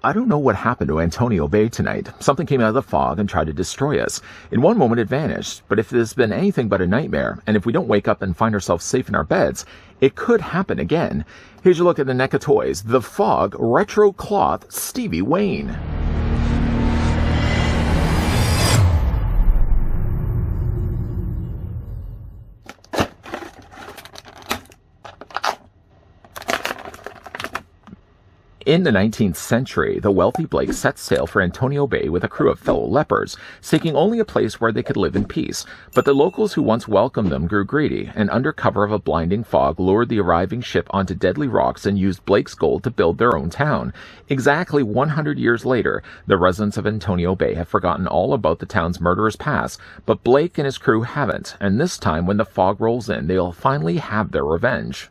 I don't know what happened to Antonio Bay tonight. Something came out of the fog and tried to destroy us. In one moment it vanished, but if it has been anything but a nightmare, and if we don't wake up and find ourselves safe in our beds, it could happen again. Here's your look at the NECA toys. The Fog Retro Cloth Stevie Wayne. In the 19th century, the wealthy Blake set sail for Antonio Bay with a crew of fellow lepers, seeking only a place where they could live in peace. But the locals who once welcomed them grew greedy, and under cover of a blinding fog lured the arriving ship onto deadly rocks and used Blake's gold to build their own town. Exactly 100 years later, the residents of Antonio Bay have forgotten all about the town's murderous past, but Blake and his crew haven't, and this time when the fog rolls in, they'll finally have their revenge.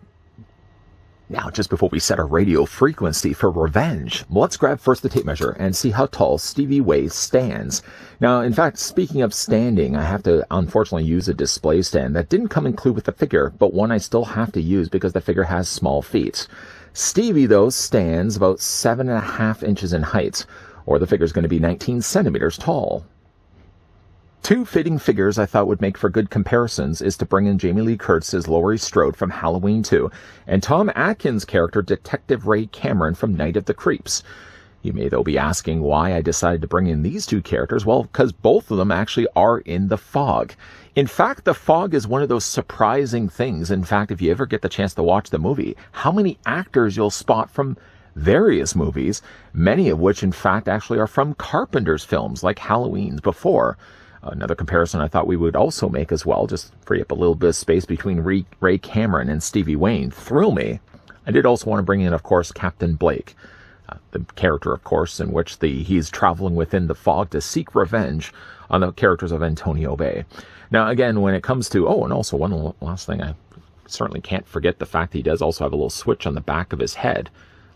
Now, just before we set our radio frequency for revenge, let's grab first the tape measure and see how tall Stevie Way stands. Now, in fact, speaking of standing, I have to unfortunately use a display stand that didn't come included with the figure, but one I still have to use because the figure has small feet. Stevie, though, stands about 7.5 inches in height, or the figure is going to be 19 centimeters tall. Two fitting figures I thought would make for good comparisons is to bring in Jamie Lee Curtis's Laurie Strode from Halloween 2 and Tom Atkins' character Detective Ray Cameron from Night of the Creeps. You may, though, be asking why I decided to bring in these two characters. Well, because both of them actually are in the fog. In fact, the fog is one of those surprising things. In fact, if you ever get the chance to watch the movie, how many actors you'll spot from various movies, many of which, in fact, actually are from Carpenter's films like Halloween's Before. Another comparison I thought we would also make as well, just free up a little bit of space between Ray Cameron and Stevie Wayne. Thrill me. I did also want to bring in, of course, Captain Blake, the character, of course, in which he's traveling within the fog to seek revenge on the characters of Antonio Bay. Now, again, when it comes to, and also one last thing, I certainly can't forget the fact that he does also have a little switch on the back of his head.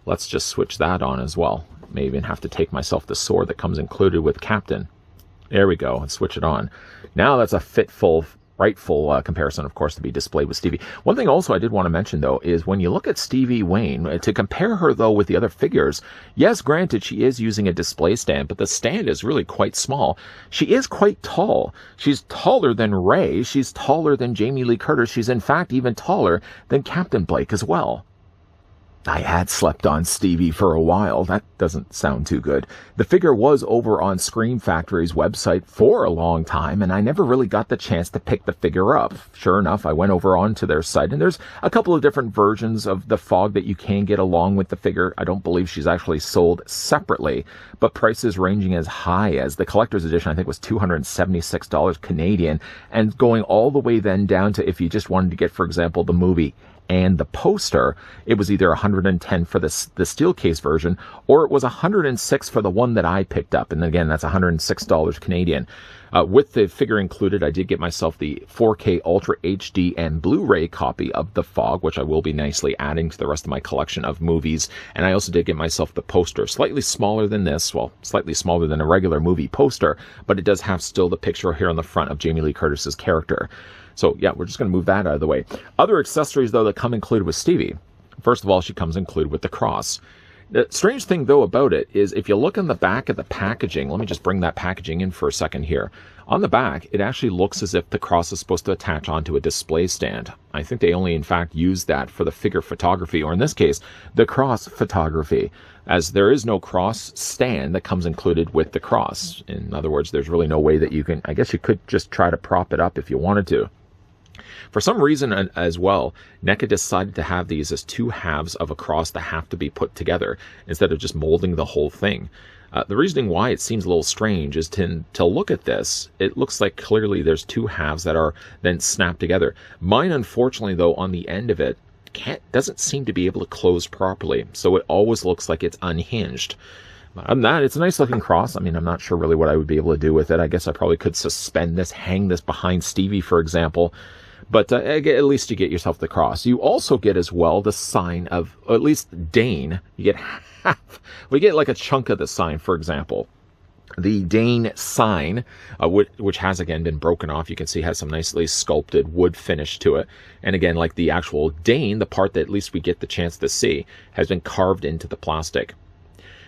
Let's just switch that on as well. May even have to take myself the sword that comes included with Captain. There we go, and switch it on. Now that's a rightful comparison, of course, to be displayed with Stevie. One thing also I did want to mention, though, is when you look at Stevie Wayne, to compare her, though, with the other figures, yes, granted, she is using a display stand, but the stand is really quite small. She is quite tall. She's taller than Ray. She's taller than Jamie Lee Curtis. She's, in fact, even taller than Captain Blake as well. I had slept on Stevie for a while. That doesn't sound too good. The figure was over on Scream Factory's website for a long time, and I never really got the chance to pick the figure up. Sure enough, I went over onto their site, and there's a couple of different versions of the fog that you can get along with the figure. I don't believe she's actually sold separately, but prices ranging as high as the collector's edition, I think, was $276 Canadian, and going all the way then down to if you just wanted to get, for example, the movie and the poster, it was either $110 for the steel case version, or it was $106 for the one that I picked up. And again, that's $106 Canadian. With the figure included, I did get myself the 4K Ultra HD and Blu-ray copy of The Fog, which I will be nicely adding to the rest of my collection of movies. And I also did get myself the poster, slightly smaller than this, well, slightly smaller than a regular movie poster, but it does have still the picture here on the front of Jamie Lee Curtis's character. So, yeah, we're just going to move that out of the way. Other accessories, though, that come included with Stevie. First of all, she comes included with the cross. The strange thing, though, about it is if you look on the back of the packaging, let me just bring that packaging in for a second here. On the back, it actually looks as if the cross is supposed to attach onto a display stand. I think they only, in fact, use that for the figure photography, or in this case, the cross photography, as there is no cross stand that comes included with the cross. In other words, there's really no way that you can, I guess you could just try to prop it up if you wanted to. For some reason as well, NECA decided to have these as two halves of a cross that have to be put together instead of just molding the whole thing. The reasoning why it seems a little strange is to look at this, it looks like clearly there's two halves that are then snapped together. Mine, unfortunately, though, on the end of it, doesn't seem to be able to close properly, so it always looks like it's unhinged. It's a nice looking cross. I mean, I'm not sure really what I would be able to do with it. I guess I probably could suspend this, hang this behind Stevie, for example. But at least you get yourself the cross. You also get as well the sign of, or at least Dane. You get half. We get like a chunk of the sign, for example. The Dane sign, which has again been broken off. You can see has some nicely sculpted wood finish to it. And again, like the actual Dane, the part that at least we get the chance to see, has been carved into the plastic.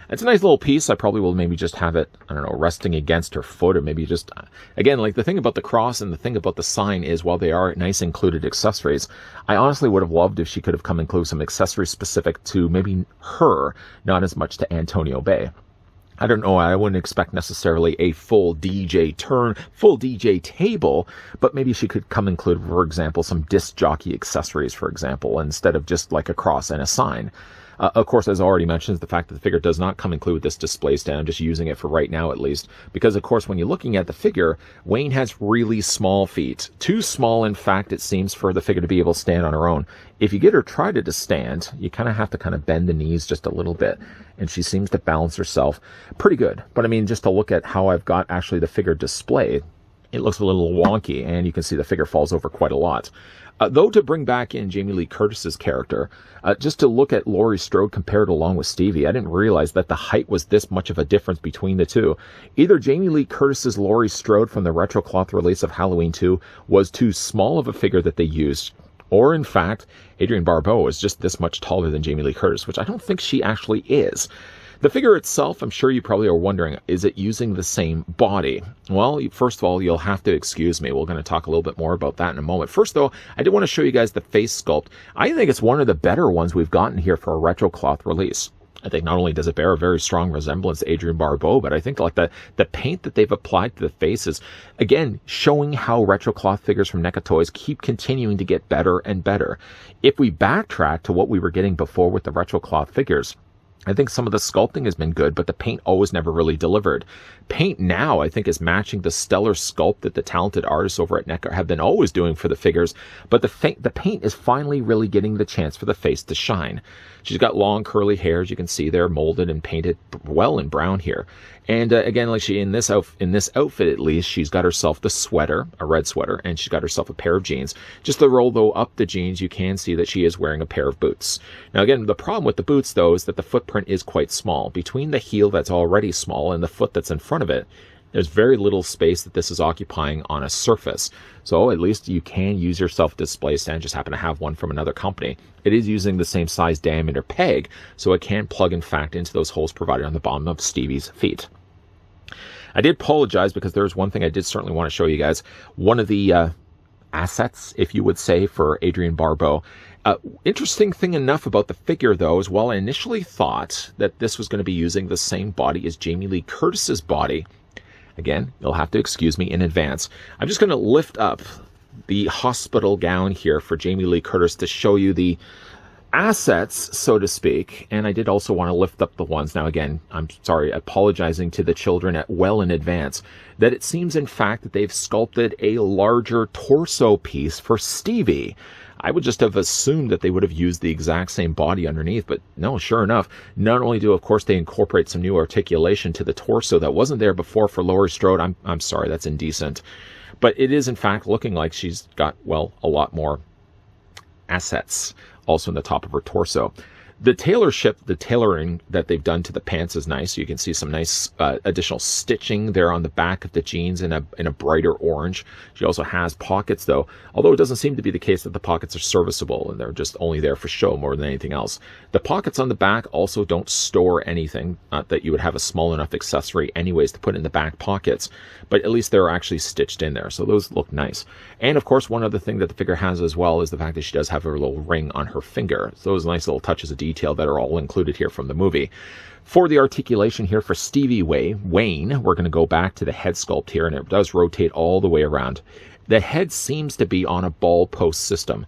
It's a nice little piece. I probably will maybe just have it, I don't know, resting against her foot, or maybe just, again, like the thing about the cross and the thing about the sign is, while they are nice included accessories, I honestly would have loved if she could have come include some accessories specific to maybe her, not as much to Antonio Bay. I don't know, I wouldn't expect necessarily a full DJ table, but maybe she could come include, for example, some disc jockey accessories, for example, instead of just like a cross and a sign. Of course, as already mentioned, the fact that the figure does not come include with this display stand. I'm just using it for right now, at least, because, of course, when you're looking at the figure, Wayne has really small feet. Too small, in fact, it seems, for the figure to be able to stand on her own. If you get her tried to stand, you kind of have to kind of bend the knees just a little bit, and she seems to balance herself pretty good. But, I mean, just to look at how I've got actually the figure displayed, it looks a little wonky, and you can see the figure falls over quite a lot. Though, to bring back in Jamie Lee Curtis's character, just to look at Laurie Strode compared along with Stevie, I didn't realize that the height was this much of a difference between the two. Either Jamie Lee Curtis's Laurie Strode from the retro cloth release of Halloween 2 was too small of a figure that they used, or in fact, Adrienne Barbeau is just this much taller than Jamie Lee Curtis, which I don't think she actually is. The figure itself, I'm sure you probably are wondering, is it using the same body? Well, first of all, you'll have to excuse me. We're going to talk a little bit more about that in a moment. First, though, I did want to show you guys the face sculpt. I think it's one of the better ones we've gotten here for a retro cloth release. I think not only does it bear a very strong resemblance to Adrienne Barbeau, but I think like the paint that they've applied to the face is, again, showing how retro cloth figures from NECA Toys keep continuing to get better and better. If we backtrack to what we were getting before with the retro cloth figures, I think some of the sculpting has been good, but the paint always never really delivered. Paint now, I think, is matching the stellar sculpt that the talented artists over at NECA have been always doing for the figures, but the paint is finally really getting the chance for the face to shine. She's got long curly hair, as you can see there, molded and painted well in brown here. And again, like in this outfit at least, she's got herself the sweater, a red sweater, and she's got herself a pair of jeans. Just to roll though up the jeans, you can see that she is wearing a pair of boots. Now again, the problem with the boots though is that the footprint is quite small. Between the heel that's already small and the foot that's in front of it, there's very little space that this is occupying on a surface. So at least you can use your self-display stand, just happen to have one from another company. It is using the same size diameter peg, so it can plug in fact into those holes provided on the bottom of Stevie's feet. I did apologize because there's one thing I did certainly want to show you guys. One of the assets, if you would say, for Adrienne Barbeau. Interesting thing enough about the figure, though, is while I initially thought that this was going to be using the same body as Jamie Lee Curtis's body, again, you'll have to excuse me in advance, I'm just going to lift up the hospital gown here for Jamie Lee Curtis to show you the assets, so to speak. And I did also want to lift up the ones, now again, I'm sorry, apologizing to the children well in advance, that it seems in fact that they've sculpted a larger torso piece for Stevie. I would just have assumed that they would have used the exact same body underneath, but no, sure enough, not only do, of course, they incorporate some new articulation to the torso that wasn't there before for Laurie Strode. I'm sorry, that's indecent. But it is, in fact, looking like she's got, well, a lot more assets also in the top of her torso. The tailoring that they've done to the pants is nice. You can see some nice additional stitching there on the back of the jeans in a brighter orange. She also has pockets, though, although it doesn't seem to be the case that the pockets are serviceable and they're just only there for show more than anything else. The pockets on the back also don't store anything, not that you would have a small enough accessory anyways to put in the back pockets, but at least they're actually stitched in there, so those look nice. And of course, one other thing that the figure has as well is the fact that she does have her little ring on her finger. So those nice little touches of detail that are all included here from the movie. For the articulation here for Stevie Wayne, we're going to go back to the head sculpt here, and it does rotate all the way around. The head seems to be on a ball post system.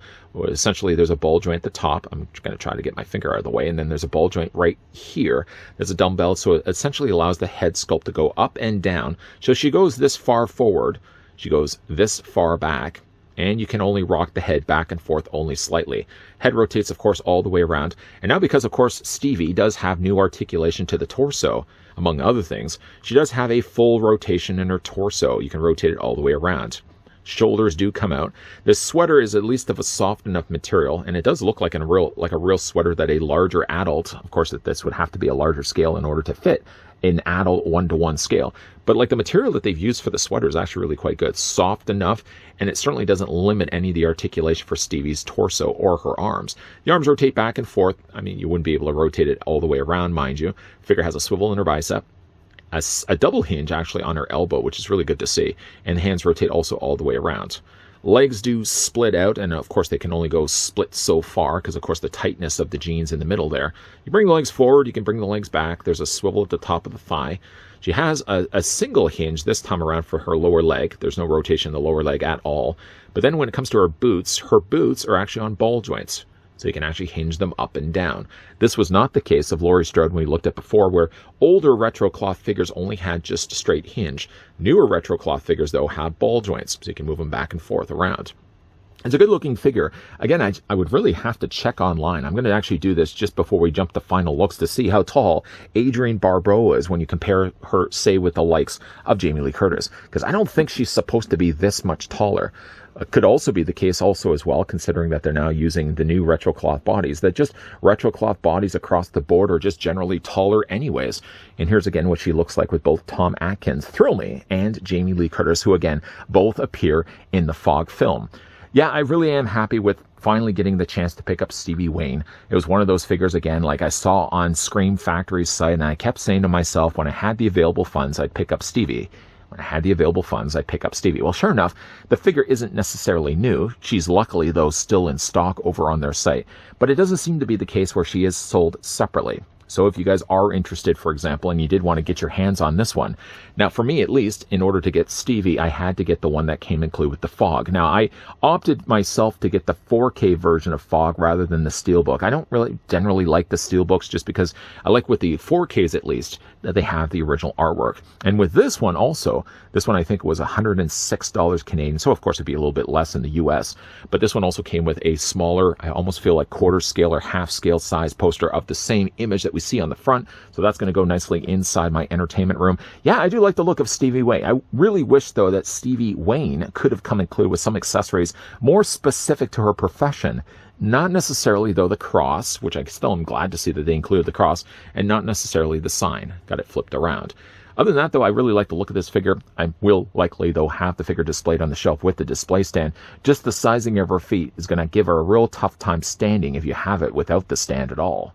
Essentially, there's a ball joint at the top. I'm going to try to get my finger out of the way, and then there's a ball joint right here. There's a dumbbell, so it essentially allows the head sculpt to go up and down. So she goes this far forward, she goes this far back, and you can only rock the head back and forth only slightly. Head rotates, of course, all the way around. And now because, of course, Stevie does have new articulation to the torso, among other things, she does have a full rotation in her torso. You can rotate it all the way around. Shoulders do come out. This sweater is at least of a soft enough material, and it does look like a real sweater that a larger adult, of course, that this would have to be a larger scale in order to fit an adult 1-to-1 scale. But like the material that they've used for the sweater is actually really quite good. Soft enough, and it certainly doesn't limit any of the articulation for Stevie's torso or her arms. The arms rotate back and forth. I mean, you wouldn't be able to rotate it all the way around, mind you. Figure has a swivel in her bicep. A double hinge actually on her elbow, which is really good to see. And the hands rotate also all the way around. Legs do split out, and of course they can only go split so far because of course the tightness of the jeans in the middle there. You bring the legs forward, you can bring the legs back. There's a swivel at the top of the thigh. She has a single hinge this time around for her lower leg. There's no rotation in the lower leg at all. But then when it comes to her boots are actually on ball joints. So you can actually hinge them up and down. This was not the case of Laurie Strode when we looked at before, where older retro cloth figures only had just a straight hinge. Newer retro cloth figures, though, have ball joints, so you can move them back and forth around. It's a good-looking figure. Again, I would really have to check online. I'm going to actually do this just before we jump to final looks to see how tall Adrienne Barbeau is when you compare her, say, with the likes of Jamie Lee Curtis, because I don't think she's supposed to be this much taller. Could also be the case also as well, considering that they're now using the new retro cloth bodies, that just retro cloth bodies across the board are just generally taller anyways. And here's again what she looks like with both Tom Atkins, Thrill Me, and Jamie Lee Curtis, who again both appear in the Fog film. Yeah, I really am happy with finally getting the chance to pick up Stevie Wayne. It was one of those figures, again, like I saw on Scream Factory's site, and I kept saying to myself, when I had the available funds, I'd pick up Stevie. When I had the available funds, I'd pick up Stevie. Well, sure enough, the figure isn't necessarily new. She's luckily, though, still in stock over on their site. But it doesn't seem to be the case where she is sold separately. So if you guys are interested, for example, and you did want to get your hands on this one. Now, for me, at least, in order to get Stevie, I had to get the one that came included with the Fog. Now, I opted myself to get the 4K version of Fog rather than the Steelbook. I don't really generally like the Steelbooks just because I like with the 4Ks, at least, that they have the original artwork. And with this one also, this one I think was $106 Canadian. So, of course, it'd be a little bit less in the US. But this one also came with a smaller, I almost feel like quarter scale or half scale size poster of the same image that we see on the front. So that's going to go nicely inside my entertainment room. Yeah, I do like the look of Stevie Wayne. I really wish, though, that Stevie Wayne could have come included with some accessories more specific to her profession. Not necessarily, though, the cross, which I still am glad to see that they included the cross, and not necessarily the sign. Got it flipped around. Other than that, though, I really like the look of this figure. I will likely, though, have the figure displayed on the shelf with the display stand. Just the sizing of her feet is going to give her a real tough time standing if you have it without the stand at all.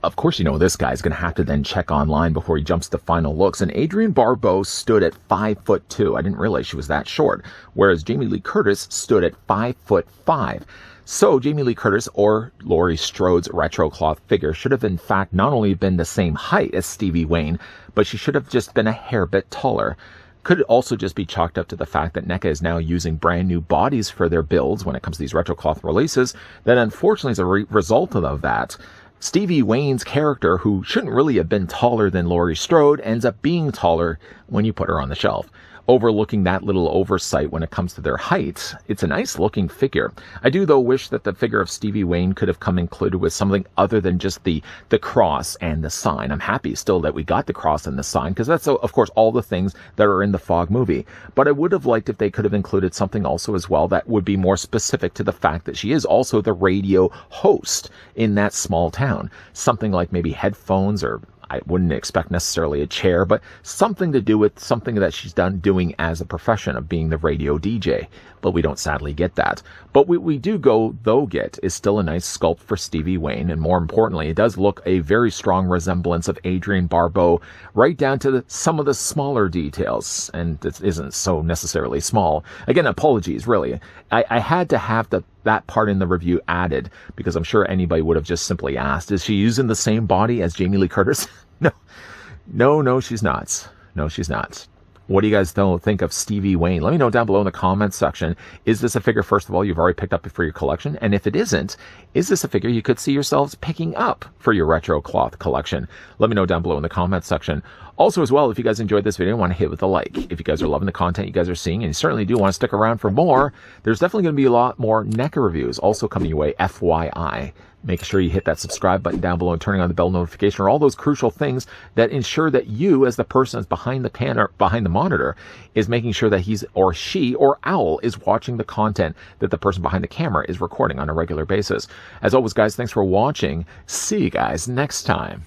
Of course, you know, this guy's going to have to then check online before he jumps to final looks. And Adrienne Barbeau stood at 5'2". I didn't realize she was that short. Whereas Jamie Lee Curtis stood at 5'5". So Jamie Lee Curtis, or Laurie Strode's retro cloth figure, should have in fact not only been the same height as Stevie Wayne, but she should have just been a hair bit taller. Could also just be chalked up to the fact that NECA is now using brand new bodies for their builds when it comes to these retro cloth releases. That unfortunately, as a result of that, Stevie Wayne's character, who shouldn't really have been taller than Laurie Strode, ends up being taller when you put her on the shelf. Overlooking that little oversight when it comes to their height, it's a nice looking figure. I do, though, wish that the figure of Stevie Wayne could have come included with something other than just the cross and the sign. I'm happy still that we got the cross and the sign, because that's, of course, all the things that are in the Fog movie. But I would have liked if they could have included something also as well that would be more specific to the fact that she is also the radio host in that small town. Something like maybe headphones, or I wouldn't expect necessarily a chair, but something to do with something that she's doing as a profession of being the radio DJ. But we don't sadly get that. But what we do get is still a nice sculpt for Stevie Wayne, and more importantly, it does look a very strong resemblance of Adrienne Barbeau, right down to some of the smaller details, and it isn't so necessarily small. Again, apologies, really. I had to have that part in the review added, because I'm sure anybody would have just simply asked, is she using the same body as Jamie Lee Curtis? No, she's not. No, she's not. What do you guys think of Stevie Wayne? Let me know down below in the comments section. Is this a figure, first of all, you've already picked up for your collection? And if it isn't, is this a figure you could see yourselves picking up for your retro cloth collection? Let me know down below in the comments section. Also, as well, if you guys enjoyed this video, want to hit with a like. If you guys are loving the content you guys are seeing, and you certainly do want to stick around for more, there's definitely going to be a lot more NECA reviews also coming your way, FYI. Make sure you hit that subscribe button down below and turning on the bell notification, or all those crucial things that ensure that you, as the person that's behind the monitor, is making sure that he's or she or owl is watching the content that the person behind the camera is recording on a regular basis. As always, guys, thanks for watching. See you guys next time.